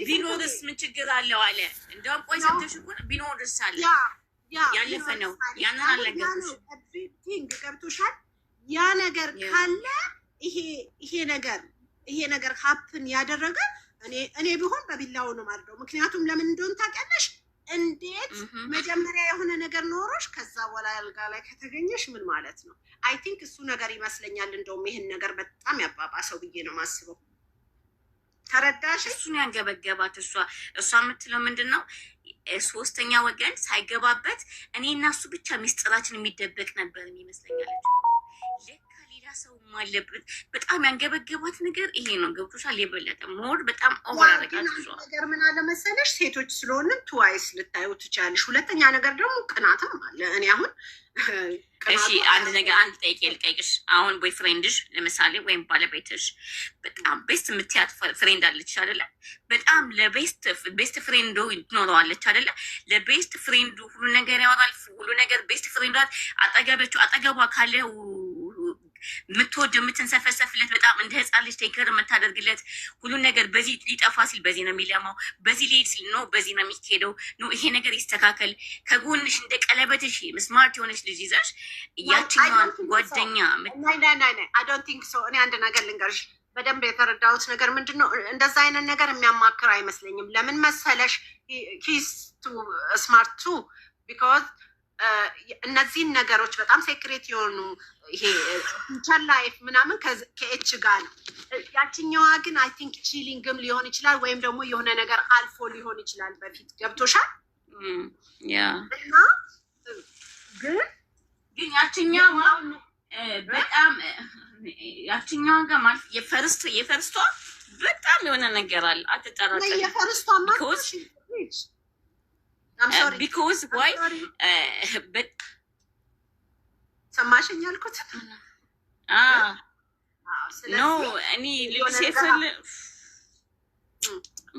ቢኖርስ ምን ችግር አለው አለ። እንደውም ቆይ ሰምተሽ እኮ ቢኖርስ አለ። ያለፈ ነው። ያንን አልነገርኩሽ። ኤቭሪቲንግ ገብቶሻል። ያ ነገር ካለ ይሄ ነገር ሀፕን ያደረገ እኔ ቢሆን በቢላው ነው ማለት ነው። ምክንያቱም ለምን እንደሆነ ታውቂያለሽ? እንዴት መጀመሪያ የሆነ ነገር ኖሮሽ ከዛ በኋላ አልጋ ላይ ከተገኘሽ ምን ማለት ነው? አይ ቲንክ እሱ ነገር ይመስለኛል። እንደውም ይሄን ነገር በጣም ያባባሰው ብዬ ነው የማስበው። ተረዳሽ? እሱን ያንገበገባት እሷ የምትለው ምንድን ነው? ሶስተኛ ወገን ሳይገባበት እኔ እና እሱ ብቻ ሚስጥራችን የሚደበቅ ነበር ይመስለኛል። ለካ ሌላ ሰው አለበት። በጣም ያንገበገባት ነገር ይሄ ነው። ገብቶሻል? የበለጠ ሞር በጣም ኦቨር አደረጋት። ነገር ምን አለ መሰለሽ፣ ሴቶች ስለሆነ ትዋይስ ልታዩ ትችላለሽ። ሁለተኛ ነገር ደግሞ ቅናትም አለ። እኔ አሁን እሺ አንድ ነገር አንድ ጠይቄ ልጠይቅሽ። አሁን ቦይ ፍሬንድሽ ለምሳሌ ወይም ባለቤትሽ በጣም ቤስት የምትያት ፍሬንድ አለች አይደለ? በጣም ለቤስት ፍሬንዱ ትኖረዋለች አይደለ? ለቤስት ፍሬንዱ ሁሉ ነገር ያወራል። ሁሉ ነገር ቤስት ፍሬንዷ አጠገቧ ካለ የምትወድ የምትንሰፈሰፍለት በጣም እንደ ህፃን ልጅ ቴክር የምታደርግለት ሁሉን ነገር በዚህ ሊጠፋ ሲል በዚህ ነው የሚለማው፣ በዚህ ሊሄድ ሲል ነው በዚህ ነው የሚሄደው። ነው ይሄ ነገር ይስተካከል። ከጎንሽ እንደ ቀለበትሽ ስማርት የሆነች ልጅ ይዘሽ ያችኛዋን ጓደኛ እኔ አንድ ነገር ልንገርሽ፣ በደንብ የተረዳሁት ነገር ምንድን ነው፣ እንደዛ አይነት ነገር የሚያማክር አይመስለኝም። ለምን መሰለሽ? ሂስ ቱ ስማርት ቱ ቢኮዝ እነዚህን ነገሮች በጣም ሴክሬት የሆኑ ይሄ ፊውቸር ላይፍ ምናምን ከኤች ጋር ነው። ያችኛዋ ግን አይ ቲንክ ቺሊንግም ሊሆን ይችላል፣ ወይም ደግሞ የሆነ ነገር አልፎ ሊሆን ይችላል በፊት። ገብቶሻል? እና ግን ያችኛዋ በጣም ያችኛዋ ጋር ማለት የፈርስቷ በጣም የሆነ ነገር አለ። አትጠራጠሪ። የፈርስቷ ቢኮዝ ዋይ ሰማሽኝ ያልኩት ኖ እኔ ልብስ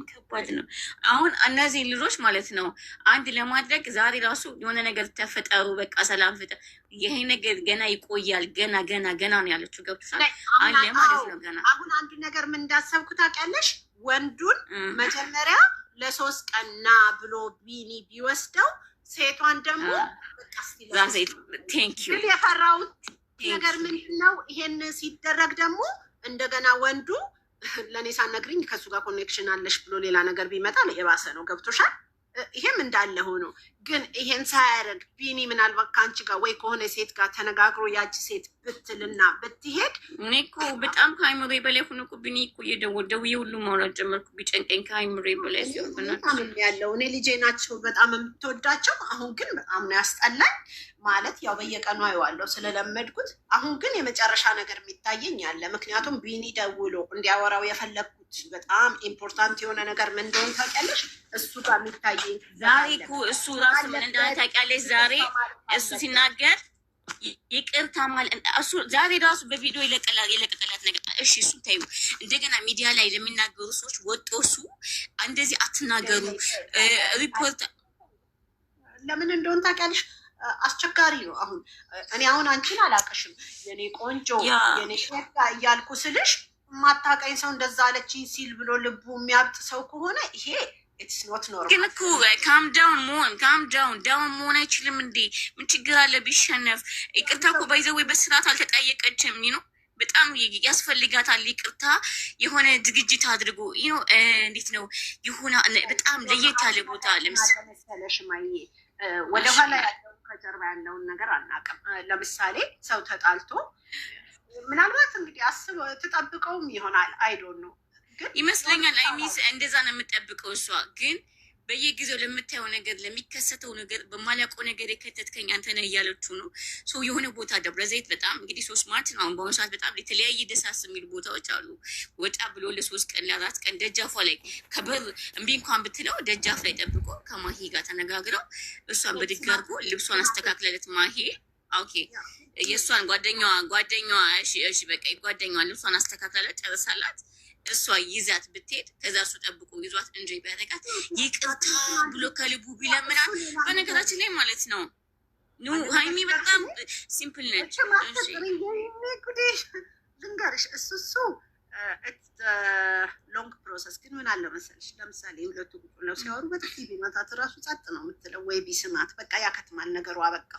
ከባድ ነው። አሁን እነዚህ ልጆች ማለት ነው አንድ ለማድረግ ዛሬ ራሱ የሆነ ነገር ተፈጠሩ፣ በቃ ሰላም ፍጠር፣ ይሄ ነገር ገና ይቆያል፣ ገና ነው ያለችው። ገብቶሻል? አለ ማለት ነው ገና። አሁን አንድ ነገር ምን እንዳሰብኩ ታውቂያለሽ? ወንዱን መጀመሪያ ለ3 ቀን ና ብሎ ቢኒ ቢወስደው፣ ሴቷን ደግሞ የፈራሁት ነገር ምንድን ነው? ይሄን ሲደረግ ደግሞ እንደገና ወንዱ ለእኔ ሳትነግሪኝ ከእሱ ጋር ኮኔክሽን አለሽ ብሎ ሌላ ነገር ቢመጣ የባሰ ነው። ገብቶሻል? ይሄም እንዳለ ሆኖ ግን ይሄን ሳያደርግ ቢኒ ምናልባት ከአንቺ ጋር ወይ ከሆነ ሴት ጋር ተነጋግሮ ያቺ ሴት ብትልና ብትሄድ፣ እኔ እኮ በጣም ከአይምሮ በላይ ሆኖ እኮ ቢኒ እኮ እየደወደውዬ ሁሉ ማውራት ጀመርኩ። ቢጨንቀኝ ከአይምሮ በላይ ሲሆን ያለው እኔ ልጄ ናቸው በጣም የምትወዳቸው። አሁን ግን በጣም ነው ያስጠላኝ። ማለት ያው በየቀኑ አየዋለሁ ስለለመድኩት። አሁን ግን የመጨረሻ ነገር የሚታየኝ ያለ፣ ምክንያቱም ቢኒ ደውሎ እንዲያወራው የፈለግኩት በጣም ኢምፖርታንት የሆነ ነገር ምን እንደሆነ ታውቂያለሽ? እሱ ጋር የሚታየኝ ዛሬ እኮ እሱ ራሱ ምን እንደሆነ ታውቂያለሽ? ዛሬ እሱ ሲናገር ይቅርታ ማለት እሱ ዛሬ ራሱ በቪዲዮ የለቀቀላት ነገር እሺ፣ እሱ ታዩ። እንደገና ሚዲያ ላይ ለሚናገሩ ሰዎች ወጦ እሱ እንደዚህ አትናገሩ ሪፖርት ለምን እንደሆነ ታውቂያለሽ? አስቸጋሪ ነው። እኔ አሁን አንቺን አላውቅሽም የኔ ቆንጆ የኔ ሸጋ እያልኩ ስልሽ የማታውቀኝ ሰው እንደዛ አለችኝ ሲል ብሎ ልቡ የሚያብጥ ሰው ከሆነ ይሄ ኢትስ ኖት ኖርማል። ግን እኮ ካም ዳውን መሆን አይችልም እንዴ? ምን ችግር አለ ቢሸነፍ? ይቅርታ እኮ ባይዘዌ በስርዓት አልተጠየቀችም ነው። በጣም ያስፈልጋታል ይቅርታ። የሆነ ዝግጅት አድርጎ እንዴት ነው ይሁና። በጣም ለየት ያለ ቦታ ለምሳሌ ወደኋላ ያለው ከጀርባ ያለውን ነገር አናውቅም። ለምሳሌ ሰው ተጣልቶ ምናልባት እንግዲህ ትጠብቀውም ይሆናል አይዶን ነው ይመስለኛል። አይሚስ እንደዛ ነው የምጠብቀው። እሷ ግን በየጊዜው ለምታየው ነገር ለሚከሰተው ነገር በማላውቀው ነገር የከተትከኝ አንተ ነህ እያለችው ነው። ሰው የሆነ ቦታ ደብረ ዘይት በጣም እንግዲህ 3 ማርት ነው። አሁን በአሁኑ ሰዓት በጣም የተለያየ ደሳስ የሚሉ ቦታዎች አሉ። ወጣ ብሎ ለ3 ቀን ለ4 ቀን ደጃፏ ላይ ከበር እምቢ እንኳን ብትለው ደጃፍ ላይ ጠብቆ ከማሂ ጋር ተነጋግረው እሷን በድግ አድርጎ ልብሷን አስተካክለለት ማሂ ኦኬ የእሷን ጓደኛዋ እሺ በቃ ጓደኛዋ ልብሷን አስተካክለለት ጨርሳላት እሷ ይዛት ብትሄድ ከዛ እሱ ጠብቆ ይዟት እንጂ ቢያደርጋት ይቅርታ ብሎ ከልቡ ቢለምናት፣ በነገራችን ላይ ማለት ነው ሀይሚ በጣም ሲምፕል ነች። ልንገርሽ እሱ ሎንግ ፕሮሰስ ግን ምን አለ መሰለሽ፣ ለምሳሌ ሁለቱ ቁጭ ብለው ሲያወሩ በጥፊ ቢመታት እራሱ ጸጥ ነው የምትለው፣ ወይ ቢስማት በቃ ያከትማል ነገሩ አበቃ።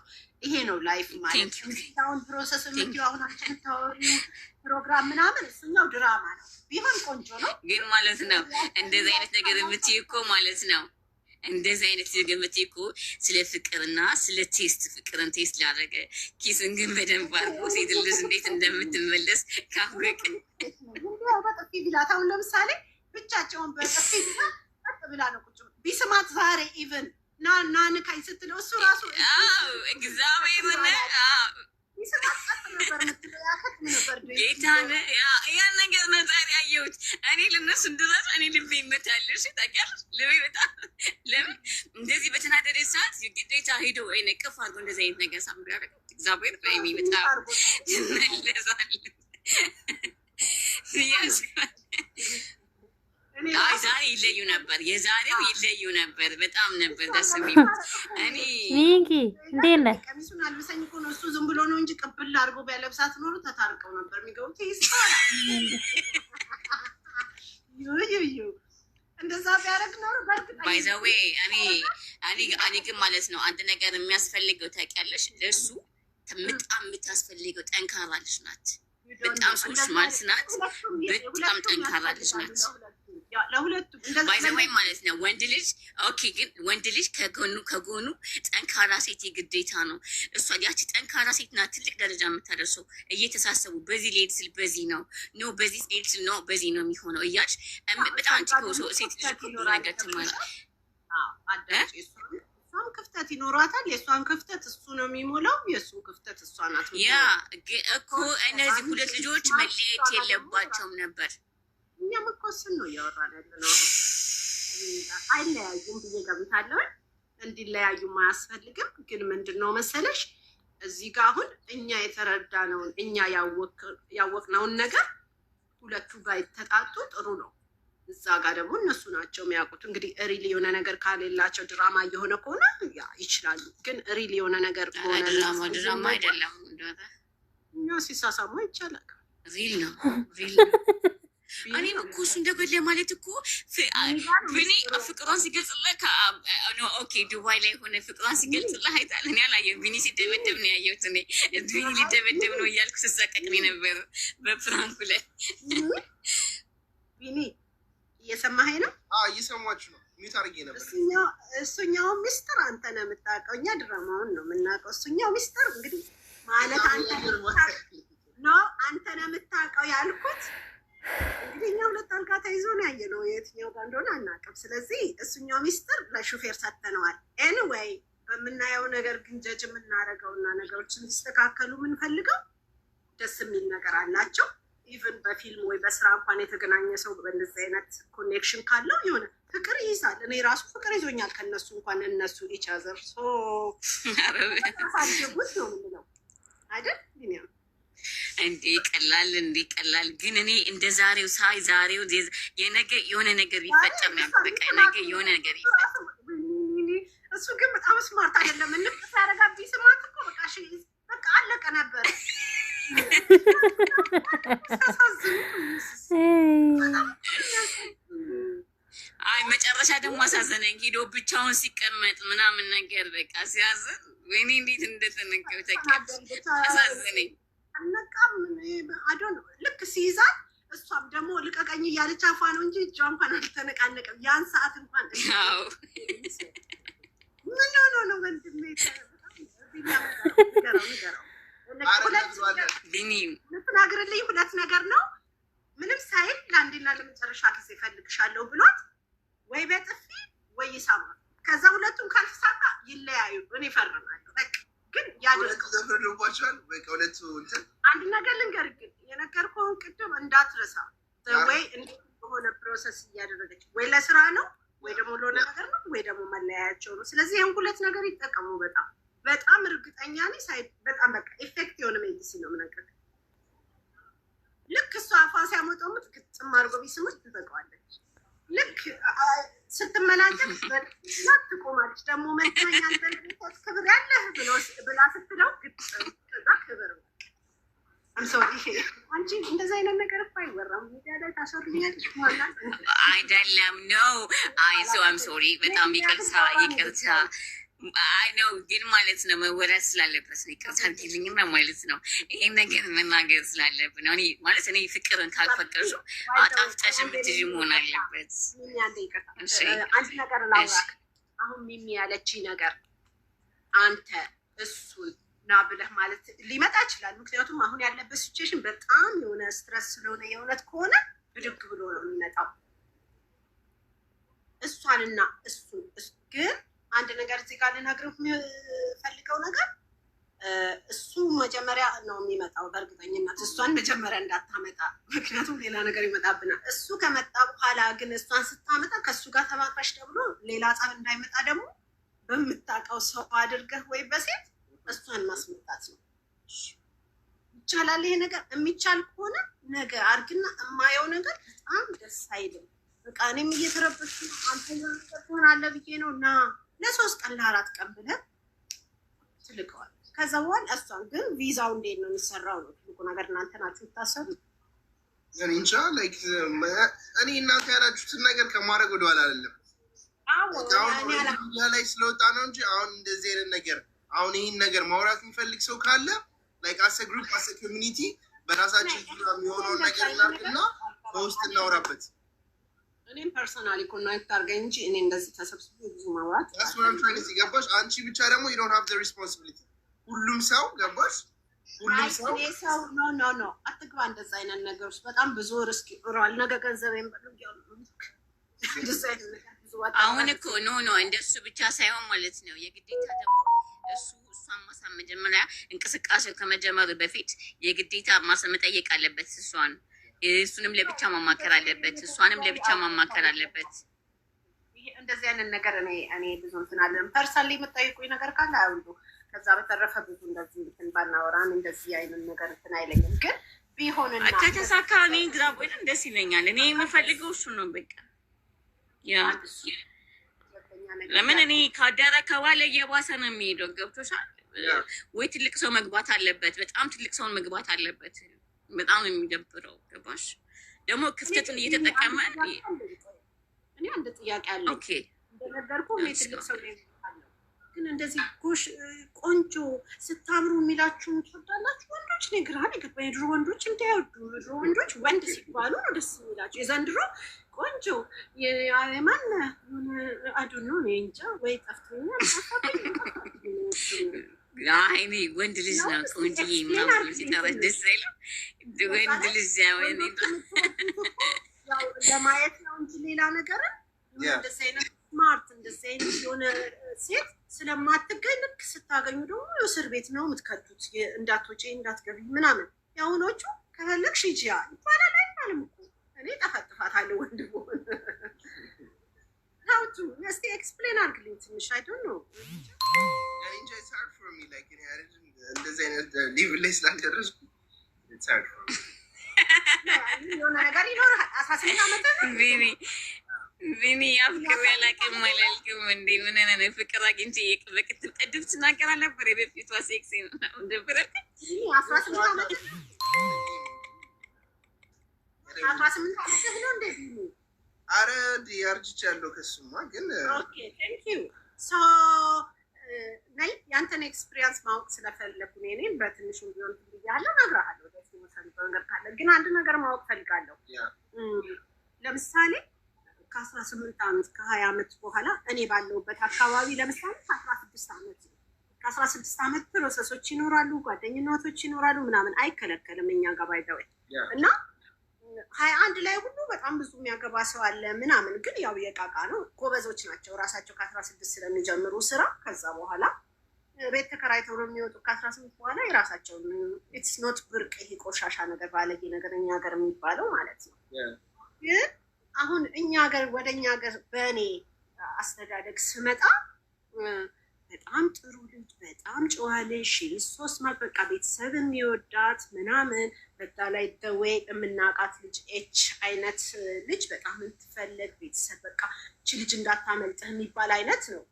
ይሄ ነው ላይፍ ማለት ነው። አሁን ፕሮሰስ የምትይው አሁን አንቺ የምታወሪው ፕሮግራም ምናምን እሱኛው ድራማ ነው። ቢሆን ቆንጆ ነው ግን ማለት ነው እንደዚህ አይነት ነገር የምትይ እኮ ማለት ነው እንደዚህ አይነት ገመት እኮ ስለ ፍቅርና ስለ ቴስት ፍቅርን ቴስት ላደረገ ኪስን ግን በደንብ አድርጎ ሴት ልጅ እንዴት እንደምትመለስ ካወቀ በጥፊ ቢላት አሁን ለምሳሌ ብቻቸውን በጥፊ ቢላት ብላ ነው ቁጭ ቢስማት ዛሬ ኢቨን ና ንካኝ ስትለው እሱ ራሱ እግዚአብሔር ቢስማት ጸጥ ነበር የምትለው ያከትም ነበር። ጌታን ያን ነገር ነው ዛሬ ያየሁት እኔ ለነሱ እንደዛች እኔ ልቤ ይመታል። እሺ ታውቂያለሽ ልቤ በጣም ለምን እንደዚህ በተናደደ ሰዓት ግዴታ ሄዶ ወይ ነቅፍ አድርጎ እንደዚህ አይነት ነገር ሳምሪ ያደረገ እግዚአብሔር በእኔ በጣም ይመለሳል። አይ ዛሬ ይለዩ ነበር፣ የዛሬው ይለዩ ነበር። በጣም ነበር ደስ የሚሉት። እኔ ሚንኪ እንዴት ነህ? ቀሚሱን አልብሰኝ እኮ ነው እሱ ዝም ብሎ ነው እንጂ ቅብል አድርጎ ቢያለብሳት ኖሮ ተታርቀው ነበር የሚገቡት። ይስጣላ ዩ እንደዛ ቢያደርግ ኖሮ በእርግጥ ባይ ዘ ዌይ እኔ ግን ማለት ነው አንድ ነገር የሚያስፈልገው ታውቂያለሽ፣ ለእሱ በጣም የምታስፈልገው ጠንካራ ልጅ ናት። በጣም ሶስት ማለት ናት። በጣም ጠንካራ ልጅ ናት። ለሁለቱም ባይዘወይ ማለት ነው ወንድ ልጅ ኦኬ። ግን ወንድ ልጅ ከጎኑ ጠንካራ ሴት የግዴታ ነው። እሷ ያቺ ጠንካራ ሴት ናት ትልቅ ደረጃ የምታደርሰው። እየተሳሰቡ በዚህ ሊሄድ ስል በዚህ ነው ኖ፣ በዚህ ሊሄድ ስል ነው በዚህ ነው የሚሆነው እያልሽ በጣም ሴት ልጅ ሁሉ ነገር ትማራለች። እሷም ክፍተት ይኖሯታል። የእሷን ክፍተት እሱ ነው የሚሞላው፣ የእሱን ክፍተት እሷ ናት። ያ እኮ እነዚህ ሁለት ልጆች መለየት የለባቸውም ነበር። እኛም እኮ እሱን ነው እያወራን ያለነው። አይለያዩም ብዬ ገምታለሁ። እንዲለያዩም አያስፈልግም። ግን ምንድን ነው መሰለሽ እዚህ ጋር አሁን እኛ የተረዳነውን እኛ ያወቅነውን ነገር ሁለቱ ጋር የተጣጡ ጥሩ ነው። እዛ ጋር ደግሞ እነሱ ናቸው የሚያውቁት። እንግዲህ ሪል የሆነ ነገር ካሌላቸው ድራማ እየሆነ ከሆነ ያ ይችላሉ። ግን ሪል የሆነ ነገር ከሆነ ድራማ አይደለም። እኛ ሲሳሳሙ ይቻላል። ሪል ነው ሪል እኔም እኮ እሱ እንደበለ ማለት እኮ ቢኒ ፍቅሯን ሲገልጽልህ ኦኬ ዱባይ ላይ ሆነ ፍቅሯን ሲገልጽልህ አይታል። እኔ አላየሁም። ቢኒ ሲደበደብ ነው ያየሁት። እኔ ቢኒ ሊደበደብ ነው እያልኩ ስሳቀቅ ነበር በፍራንኩ ላይ። ቢኒ እየሰማኸኝ ነው? እየሰማችሁ ነው። ሚት አድርጌ ነበር። እሱኛው ሚስጥር አንተ ነው የምታውቀው፣ እኛ ድራማውን ነው የምናውቀው። እሱኛው ሚስጥር እንግዲህ ማለት አንተ ነው የምታውቀው ያልኩት። እንግዲህ እኛ ሁለት አልጋ ተይዞ ነው ያየነው፣ የትኛው ጋር እንደሆነ አናውቅም። ስለዚህ እሱኛው ሚስጥር ለሹፌር ሰጥተነዋል። ኤኒዌይ በምናየው ነገር ግን ጀጅ የምናደርገውና ነገሮችን እንዲስተካከሉ የምንፈልገው ደስ የሚል ነገር አላቸው። ኢቨን በፊልም ወይ በስራ እንኳን የተገናኘ ሰው በእንደዚህ አይነት ኮኔክሽን ካለው የሆነ ፍቅር ይይዛል። እኔ ራሱ ፍቅር ይዞኛል ከነሱ እንኳን እነሱ ኢቻዘር ሳድጉት ነው የምንለው አይደል? እንዲህ ቀላል ግን እኔ እንደ ዛሬው ሳይ ዛሬው የነገ የሆነ ነገር ይፈጠር ነበር። በቃ ነገ የሆነ ነገር ይፈጠር። እሱ ግን በጣም ስማርት አይደለም። እንቅስ ያደረጋብ ስማርት እኮ በቃ አለቀ ነበር። አይ መጨረሻ ደግሞ አሳዘነኝ። ሄዶ ብቻውን ሲቀመጥ ምናምን ነገር በቃ ሲያዝን ወይኔ እንዴት እንደተነገው አሳዘነኝ። አነቃም አዶ ነው ልክ ሲይዛል። እሷም ደግሞ ልቀቀኝ እያለች አፏ ነው እንጂ እጇ እንኳን አልተነቃነቀም። ያን ሰዓት እንኳን ምን ሆኖ ነው ወንድሜ? ልትናግርልኝ ሁለት ነገር ነው። ምንም ሳይል ለአንዴና ለመጨረሻ ጊዜ ፈልግሻለሁ ብሏት ወይ በጥፊ ወይ ይሳማል። ከዛ ሁለቱም ካልተሳካ ይለያዩ። እኔ እፈርማለሁ በቃ። ግን አንድ ነገር ልንገርህ፣ ግን የነገርኩህን ቅድም እንዳትረሳ። ወይ እንደሆነ ፕሮሰስ እያደረገች ወይ ለስራ ነው ወይ ደግሞ ለሆነ ነገር ነው ወይ ደግሞ መለያያቸው ነው። ስለዚህ ይህን ሁለት ነገር ይጠቀሙ። በጣም እርግጠኛ ነኝ። በጣም በቃ ኢፌክት የሆነ ሜዲሲን ነው የምነግርህ። ልክ እሷ አፏን ሲያመጣው ግጥም አድርጎ ቢስሙት ትበቃዋለች። ልክ ስትመናገር ትቆማለች። ደግሞ መተኛ ክብር ያለህ ብላ ስትለው ግጥም ከዛ ክብር አንቺ እንደዛ አይነት ነገር እኮ አይወራም ሚዲያ ላይ ታሰሩኛለሽ ማለት አይደለም ነው። አይ ሶ አም ሶሪ በጣም ይቅርታ አይ ነው ግን ማለት ነው መወራት ስላለበት ነው። ይቅርታ አድርጊልኝና ማለት ነው ይሄን ነገር መናገር ስላለብን ነው። ማለት እኔ ፍቅርን ካልፈቀርሹ አጣፍጠሽ የምትይዥ መሆን አለበት። አንድ ነገር ላውራ። አሁን ሚሚ ያለችኝ ነገር አንተ እሱን ና ብለህ ማለት ሊመጣ ይችላል። ምክንያቱም አሁን ያለበት ሲቹዌሽን በጣም የሆነ ስትረስ ስለሆነ የእውነት ከሆነ ብድግ ብሎ ነው የሚመጣው። እሷንና እሱን ግን አንድ ነገር እዚህ ጋር ልነግርህ የምፈልገው ነገር እሱ መጀመሪያ ነው የሚመጣው በእርግጠኝነት። እሷን መጀመሪያ እንዳታመጣ፣ ምክንያቱም ሌላ ነገር ይመጣብናል። እሱ ከመጣ በኋላ ግን እሷን ስታመጣ ከእሱ ጋር ተባክረሽ ተብሎ ሌላ ጸብ እንዳይመጣ ደግሞ በምታውቀው ሰው አድርገህ ወይ በሴት እሷን ማስመጣት ነው። ይቻላል ይሄ ነገር? የሚቻል ከሆነ ነገ አድርግና የማየው ነገር በጣም ደስ አይልም። በቃ እኔም እየተረበሽ ነው። አንተ ነገር ትሆናለህ ብዬ ነው እና ለ3 ቀን ለ4 ቀን ብለህ ትልከዋል። ከዛ በኋላ እሷን ግን ቪዛው እንዴት ነው የሚሰራው ነው ትልቁ ነገር። እናንተ ናችሁ የምታሰሩት። እንጃ ላይክ እኔ እናንተ ያላችሁትን ነገር ከማድረግ ወደኋላ አይደለም። አሁን ላይ ስለወጣ ነው እንጂ አሁን እንደዚህ አይነት ነገር አሁን ይህን ነገር ማውራት የሚፈልግ ሰው ካለ ላይክ አሰ ግሩፕ አሰ ኮሚኒቲ በራሳችን ዙሪያ የሚሆነውን ነገር እናርግና በውስጥ እናውራበት። እኔም ፐርሰናሊ ኮኔክት አድርገኝ እንጂ እኔ እንደዚህ ተሰብስቦ ብዙ ማውራት ገባሽ? አንቺ ብቻ ደግሞ you don't have the responsibility። ሁሉም ሰው ገባሽ? ሁሉም ሰው ኖ አትግባ እንደዛ አይነት ነገሮች። በጣም ብዙ ሪስክ ይኖራል። ነገ ገንዘብ አሁን እኮ ኖ እንደሱ ብቻ ሳይሆን ማለት ነው የግዴታ ደግሞ እሷን ማሳመን መጀመሪያ እንቅስቃሴው ከመጀመሩ በፊት የግዴታ መጠየቅ አለበት እሷን። እሱንም ለብቻ ማማከር አለበት፣ እሷንም ለብቻ ማማከር አለበት። እንደዚህ አይነት ነገር እኔ ብዙ እንትን አለን ፐርሰናሊ የምጠይቁኝ ነገር ካለ አይውሉ። ከዛ በተረፈ ብዙ እንደዚህ እንትን ባናወራን እንደዚህ አይነት ነገር እንትን አይለኝም። ግን ቢሆንና ከተሳካ እኔ ግራ ቆይ ደስ ይለኛል። እኔ የምፈልገው እሱ ነው በቃ። ያ ለምን እኔ ካደረ ከዋለ እየባሰ ነው የሚሄደው። ገብቶሻል ወይ? ትልቅ ሰው መግባት አለበት፣ በጣም ትልቅ ሰውን መግባት አለበት። በጣም ነው የሚደብረው። ገባሽ? ደግሞ ክፍተቱን እየተጠቀመ እኔ አንድ ጥያቄ አለ። ኦኬ እንደነገርኩ እኔ ትልቅ ሰው ነው ግን እንደዚህ ጎሽ ቆንጆ ስታምሩ የሚላችሁን ትወዳላችሁ ወንዶች? እኔ ግራ ነው የገባኝ። የድሮ ወንዶች እንዳይወዱ ድሮ ወንዶች ወንድ ሲባሉ ነው ደስ የሚላቸው። የዘንድሮ ቆንጆ የማን አዱ ነው እኔ እንጃ ወይ ጠፍቶኛል። እኔ ወንድ ልጅ ነው ቆንጆዬ ምናምን ሲጠራ ደስ አይልም። ወንድ ልጅ ለማየት ነው እንጂ ሌላ ነገር እንደዚህ አይነት ስማርት እንደዚህ አይነት የሆነ ሴት ስለማትገኝ ልክ ስታገኙ ደግሞ እስር ቤት ነው የምትከቱት። እንዳትወጪ እንዳትገቢ ምናምን። የአሁኖቹ ከፈለግሽ ሂጂ ይባላል አይባልም እኮ። እኔ ጠፈጥፋታለሁ ወንድ ሆን ሀውቱ እስቲ ኤክስፕሌን አድርግልኝ ትንሽ። አይ ዶንት ኖ እንደዚህ አይነት ሊቭል ላይ ስላልደረስኩ የሆነ ነገር ይኖርሃል። 18 ዓመት ቪኒ አፍቅሬ አላውቅም አላልክም እንዴ? ምን ሆነ ፍቅር አግኝቼ በቅትል ቀድም ስናገር አልነበረ? በፊቷ ሴክሲ ነው ደብረ 18 ዓመት ነው እንዴ? አረ ያርጅቻለሁ ከሱማ ግን ኦኬ ቴንክ ዩ ሶ ነይ ያንተን ኤክስፒሪየንስ ማወቅ ስለፈለኩ ነው። እኔም በትንሹ ቢሆን ትልያለሁ እነግርሃለሁ። ደስ የሚሰልፈው ነገር ካለ ግን አንድ ነገር ማወቅ ፈልጋለሁ። ለምሳሌ ከ18 ዓመት ከ20 ዓመት በኋላ እኔ ባለሁበት አካባቢ ለምሳሌ ከ16 ዓመት ፕሮሰሶች ይኖራሉ፣ ጓደኝነቶች ይኖራሉ ምናምን አይከለከልም እኛ ጋር ባይደው እና 21 ላይ ሁሉ በጣም ብዙ የሚያገባ ሰው አለ ምናምን። ግን ያው የቃቃ ነው። ጎበዞች ናቸው ራሳቸው ከ16 ስለሚጀምሩ ስራ። ከዛ በኋላ ቤት ተከራይተው ነው የሚወጡ ከ18 በኋላ የራሳቸውን። ኢትስ ኖት ብርቅ ይሄ ቆሻሻ ነገር ባለጌ ነገር እኛ ሀገር የሚባለው ማለት ነው። ግን አሁን እኛ ሀገር ወደ እኛ ሀገር በእኔ አስተዳደግ ስመጣ በጣም ጥሩ ልጅ፣ በጣም ጨዋ ልጅ 3 ማለት በቃ ቤተሰብ የሚወዳት ምናምን በዛ ላይ ደዌ የምናውቃት ልጅ ኤች አይነት ልጅ በጣም የምትፈልግ ቤተሰብ በቃ እቺ ልጅ እንዳታመልጥህ የሚባል አይነት ነው።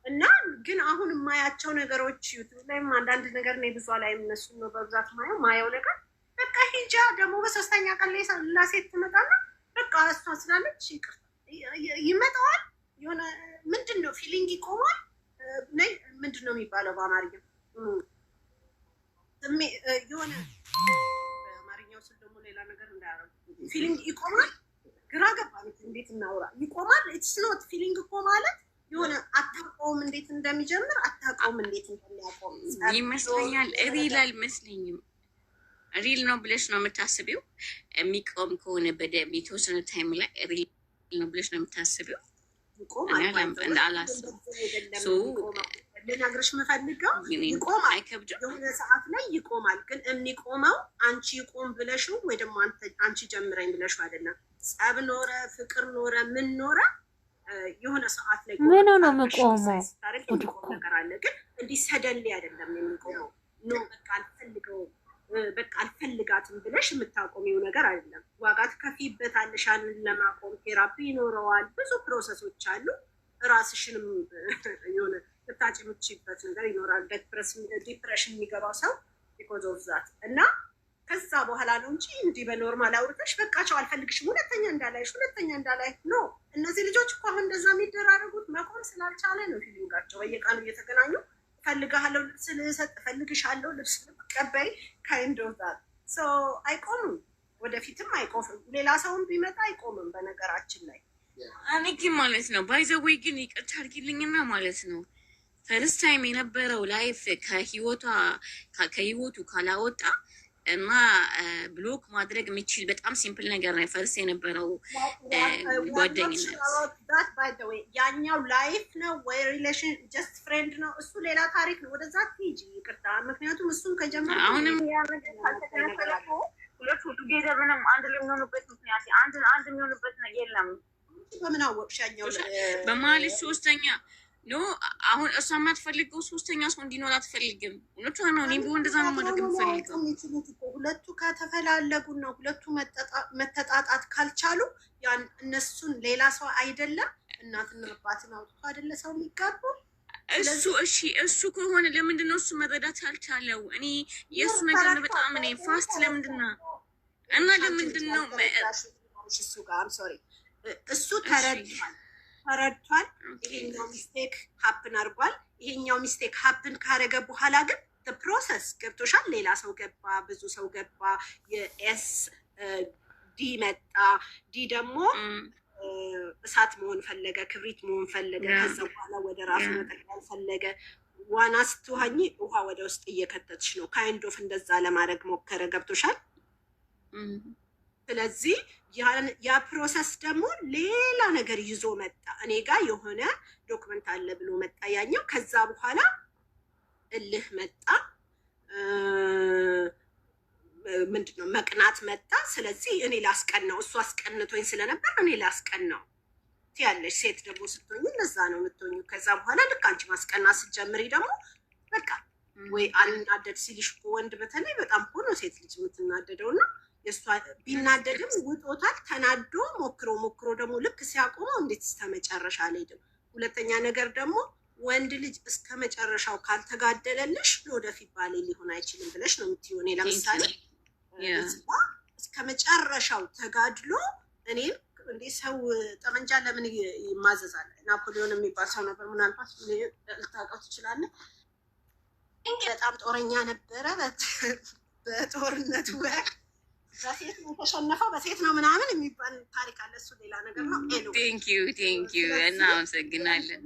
እና ግን አሁን የማያቸው ነገሮች ዩቱብ ላይም አንዳንድ ነገር ነው ብዙ ላይ እነሱ ነው በብዛት ማየው ነገር በቃ ሂጃ ደግሞ በሶስተኛ ቀን ላይ ላሴት ትመጣና በቃ እሷ ስላለች ይመጣዋል። የሆነ ምንድን ነው ፊሊንግ ይቆማል። ምንድን ነው የሚባለው በአማርኛ የሆነ በአማርኛው ስል ደግሞ ሌላ ነገር እንዳያረጉ ፊሊንግ ይቆማል። ግራ ገባኝ። እንዴት እናውራ? ይቆማል። ኢትስ ኖት ፊሊንግ እኮ ማለት የሆነ አታውቀውም እንዴት እንደሚጀምር አታውቀውም እንዴት እንደሚያቆም ይመስለኛል። ሪል አልመስለኝም። ሪል ነው ብለሽ ነው የምታስቢው? የሚቆም ከሆነ በደንብ የተወሰነ ታይም ላይ ሪል ነው ብለሽ ነው የምታስቢው? ልነግርሽ የምፈልገው ይቆማል፣ የሆነ ሰዓት ላይ ይቆማል። ግን የሚቆመው አንቺ ይቆም ብለሽው ወይ ደግሞ አንቺ ጀምረኝ ብለሽው አይደለም። ጸብ ኖረ ፍቅር ኖረ ምን ኖረ የሆነ ሰዓት ላይ ምን ነው የምቆመው ነገር አለ። ግን እንዲህ ሰደሌ አይደለም የሚቆመው። ኖ በቃ አልፈልገውም በቃ አልፈልጋትም ብለሽ የምታቆሚው ነገር አይደለም። ዋጋ ትከፊበታለሽ። ያንን ለማቆም ቴራፒ ይኖረዋል። ብዙ ፕሮሰሶች አሉ። ራስሽንም የሆነ ልታጭ የምትችይበት ነገር ይኖራል። ዲፕሬሽን የሚገባው ሰው ቢኮዝ ኦፍ ዛት እና ከዛ በኋላ ነው እንጂ እንዲህ በኖርማል አውርተሽ በቃቸው አልፈልግሽም ሁለተኛ እንዳላይ ኖ። እነዚህ ልጆች እኮ አሁን እንደዛ የሚደራረጉት መቆም ስላልቻለ ነው። ፊሊንጋቸው በየቀኑ እየተገናኙ እፈልግሃለሁ ልብስ ልሰጥ እፈልግሻለሁ ልብስ ልቀበይ ካይንድ ኦፍ ዛት ሶ አይቆምም። ወደፊትም አይቆምም። ሌላ ሰውን ቢመጣ አይቆምም። በነገራችን ላይ እኔ ግን ማለት ነው ባይዘዌይ ግን ይቅርታ አድርጊልኝና ማለት ነው ፈርስት ታይም የነበረው ላይፍ ከህይወቱ ካላወጣ እና ብሎክ ማድረግ የሚችል በጣም ሲምፕል ነገር ነው። ፈርስ የነበረው ጓደኝነት ያኛው ላይፍ ነው ወይ ሪሌሽን ጀስት ፍሬንድ ነው፣ እሱ ሌላ ታሪክ ነው። ወደዛ ትሄጂ ይቅርታ። ምክንያቱም እሱን ከጀመረ አሁንም ሁለቱ ቱጌዘር ምንም አንድ ላይ የሚሆኑበት ምክንያት አንድ የሚሆኑበት ነው የለም። በምን አወቅሽ? ያኛው በመሀል ሶስተኛ ኖ አሁን እሷ የማትፈልገው ሶስተኛ ሰው እንዲኖር አትፈልግም። እውነቷ ነው። እኔም ቢሆን እንደዛ ነው ማድረግ የምፈልገው። ሁለቱ ከተፈላለጉና ሁለቱ መተጣጣት ካልቻሉ ያን እነሱን ሌላ ሰው አይደለም እናትና አባትን አውጥቶ አይደለ ሰው የሚጋቡ እሱ እሺ፣ እሱ ከሆነ ለምንድን ነው እሱ መረዳት ያልቻለው? እኔ የእሱ ነገር ነው በጣም እኔ ፋስት ለምንድን ነው እና ለምንድን ነው እሱ ጋር ሶሪ እሱ ተረድቷል። ይሄኛው ሚስቴክ ሀፕን አድርጓል። ይሄኛው ሚስቴክ ሀፕን ካረገ በኋላ ግን ፕሮሰስ ገብቶሻል። ሌላ ሰው ገባ፣ ብዙ ሰው ገባ። የኤስ ዲ መጣ። ዲ ደግሞ እሳት መሆን ፈለገ፣ ክብሪት መሆን ፈለገ። ከዛ በኋላ ወደ ራሱ መጠቅለል ፈለገ። ዋና ስትዋኝ ውሃ ወደ ውስጥ እየከተትሽ ነው። ካይንድ ኦፍ እንደዛ ለማድረግ ሞከረ። ገብቶሻል። ስለዚህ ያ ፕሮሰስ ደግሞ ሌላ ነገር ይዞ መጣ። እኔ ጋር የሆነ ዶክመንት አለ ብሎ መጣ ያኛው። ከዛ በኋላ እልህ መጣ፣ ምንድነው መቅናት መጣ። ስለዚህ እኔ ላስቀናው፣ እሱ አስቀንቶኝ ስለነበር እኔ ላስቀናው ያለሽ ሴት ደግሞ ስትሆኝ እንደዛ ነው የምትሆኙ። ከዛ በኋላ ልክ አንቺ ማስቀናት ስትጀምሪ ደግሞ በቃ ወይ አልናደድ ሲልሽ ወንድ በተለይ በጣም ሆኖ ሴት ልጅ የምትናደደው እና የእሷ ቢናደድም ውጦታል። ተናዶ ሞክሮ ደግሞ ልክ ሲያቆመው እንዴት እስከ መጨረሻ አልሄድም። ሁለተኛ ነገር ደግሞ ወንድ ልጅ እስከ መጨረሻው ካልተጋደለልሽ ለወደፊት ባሌ ሊሆን አይችልም ብለሽ ነው የምትይው። እኔ ለምሳሌ እስከ መጨረሻው ተጋድሎ እኔም እንዴ ሰው ጠመንጃ ለምን ይማዘዛል? ናፖሊዮን የሚባል ሰው ነበር፣ ምናልባት ልታውቀው ትችላለህ። በጣም ጦረኛ ነበረ። በጦርነቱ በሴት ነው የተሸነፈው፣ በሴት ነው ምናምን የሚባል ታሪክ አለ። እሱ ሌላ ነገር ነው። ቴንኪዩ እናመሰግናለን።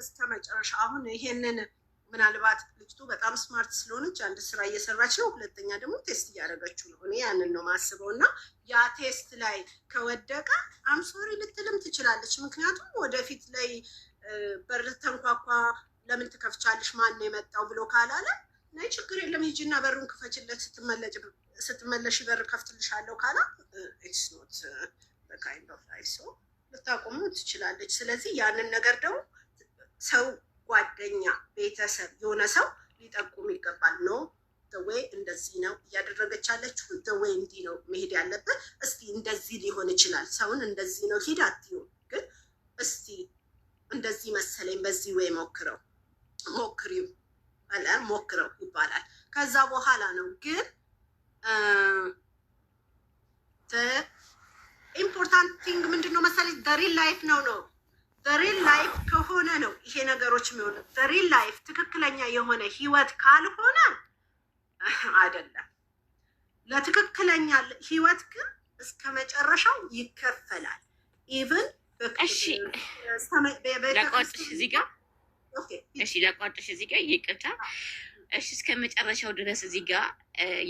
እስከ መጨረሻ አሁን ይሄንን ምናልባት ልጅቱ በጣም ስማርት ስለሆነች አንድ ስራ እየሰራች ነው፣ ሁለተኛ ደግሞ ቴስት እያደረገችው ነው። እኔ ያንን ነው ማስበው እና ያ ቴስት ላይ ከወደቀ አምሶሪ ልትልም ትችላለች። ምክንያቱም ወደፊት ላይ በር ተንኳኳ ለምን ትከፍቻለሽ ማን ነው የመጣው ብሎ ካላለ ናይ ችግር የለም ሂጂና በሩን ክፈችለት ስትመለሽ በር ከፍትልሻለሁ ካላ ኢትስ ኖት በካይንድ ኦፍ ላይፍ ሶ ልታቆሙ ትችላለች። ስለዚህ ያንን ነገር ደግሞ ሰው ጓደኛ፣ ቤተሰብ የሆነ ሰው ሊጠቁም ይገባል። ኖ ወይ እንደዚህ ነው እያደረገች ያለችው፣ ወይ እንዲህ ነው መሄድ ያለበት። እስቲ እንደዚህ ሊሆን ይችላል፣ ሰውን እንደዚህ ነው ሂድ አትይው፣ ግን እስቲ እንደዚህ መሰለኝ በዚህ ወይ ሞክረው ሞክሪው ሞክረው ይባላል። ከዛ በኋላ ነው ግን ኢምፖርታንት ቲንግ ምንድን ነው መሰለኝ ዘሪል ላይፍ ነው ዘሪል ላይፍ ከሆነ ነው ይሄ ነገሮች የሚሆኑ። ዘሪል ላይፍ ትክክለኛ የሆነ ህይወት ካልሆነ አይደለም። ለትክክለኛ ህይወት ግን እስከ መጨረሻው ይከፈላል። ኢቭን እሺ ላቋርጥሽ እዚህ ጋር ላቋርጥሽ እዚህ ጋር ይቅርታ። እሺ እስከ መጨረሻው ድረስ እዚህ ጋር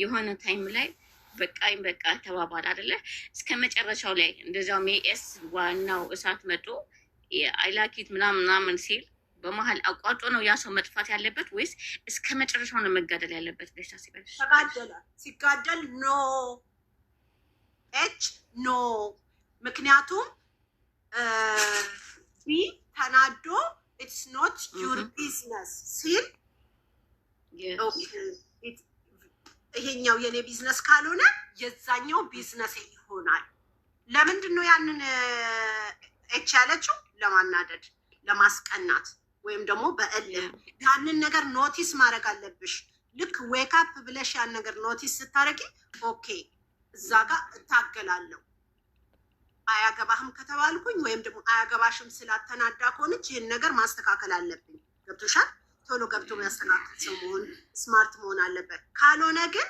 የሆነ ታይም ላይ በቃኝ በቃ ተባባል አይደለ? እስከ መጨረሻው ላይ እንደዚያውም ኤስ ዋናው እሳት መጦ አይላኪት ምናምን ሲል በመሀል አቋርጦ ነው ያ ሰው መጥፋት ያለበት ወይስ እስከ መጨረሻው ነው መጋደል ያለበት ብለሽ ታስቢያለሽ? ሲጋደል ኖ ምክንያቱም ተናዶ ኢትስ ኖት ዩር ቢዝነስ ሲል ይሄኛው የኔ ቢዝነስ ካልሆነ የዛኛው ቢዝነስ ይሆናል። ለምንድን ነው ያንን ኤች ያለችው? ለማናደድ፣ ለማስቀናት ወይም ደግሞ በእልህ ያንን ነገር ኖቲስ ማድረግ አለብሽ። ልክ ዌክ አፕ ብለሽ ያን ነገር ኖቲስ ስታደርጊ ኦኬ እዛ ጋር እታገላለሁ። አያገባህም ከተባልኩኝ ወይም ደግሞ አያገባሽም ስላተናዳ ከሆነች ይህን ነገር ማስተካከል አለብኝ። ገብቶሻል? ቶሎ ገብቶ የሚያስተካክል ሰው መሆን ስማርት መሆን አለበት። ካልሆነ ግን